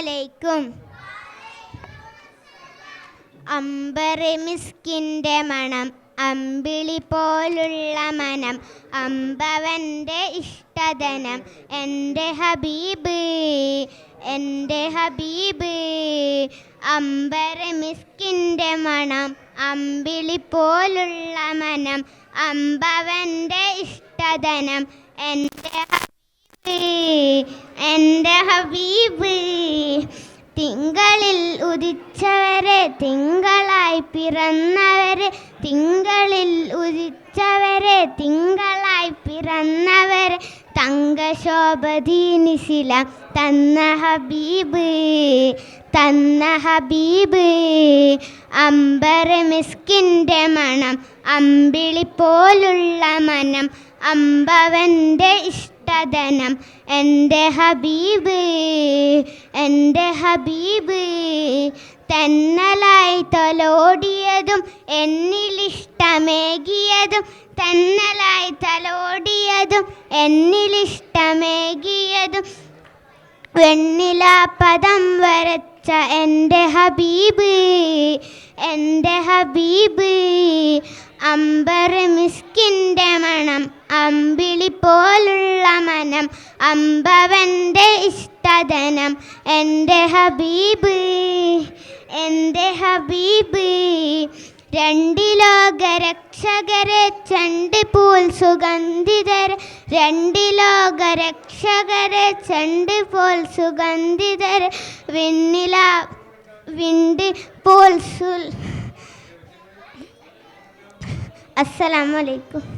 അലൈക്കും. അമ്പറ് മിസ്കിൻ്റെ മണം, അമ്പിളി പോലുള്ള മനം, അമ്പവൻ്റെ ഇഷ്ടധനം, എൻ്റെ ഹബീബ് എൻ്റെ ഹബീബ്. അമ്പറ് മിസ്കിൻ്റെ മണം, അമ്പിളി പോലുള്ള മനം, അമ്പവൻ്റെ ഇഷ്ടധനം, എൻ്റെ ഹബീബ് എൻ്റെ ഹബീബ്. തിങ്കളിൽ ഉദിച്ചവരെ, തിങ്കളായി പിറന്നവരെ, തിങ്കളിൽ ഉദിച്ചവരെ, തിങ്കളായി പിറന്നവരെ, തങ്കശോഭദീനിശില തന്ന ഹബീബ് തന്ന ഹബീബ്. അമ്പറ് മിസ്കിൻ്റെ മണം, അമ്പിളി പോലുള്ള മനം, അമ്പവൻ്റെ ഇഷ്ടധനം, എൻ്റെ ഹബീബ് എൻ്റെ ഹബീബ്. തെന്നലായി തലോടിയതും എന്നിലിഷ്ടമേകിയതും, തെന്നലായി തലോടിയതും എന്നിലിഷ്ടമേകിയതും, വെണ്ണിലാപ്പദം വരച്ച എൻ്റെ ഹബീബ് എൻ്റെ ഹബീബ്. അമ്പറ് മിസ്കിൻ്റെ മണം, അമ്പിളി പോലുള്ള മനം, അമ്പവൻ്റെ ഇഷ്ടധനം, എൻ്റെ ഹബീബ് എൻ്റെ ഹബീബ്. രണ്ടിലോകരക്ഷകരെ ചണ്ഡിപൂൽ സുഗന്ധിതരെ, രണ്ടിലോകരക്ഷകരെ ചണ്ഡിപൂൽ സുഗന്ധിതരെ, വിണ്ട് പോൽ. അസ്സലാമു അലൈക്കും.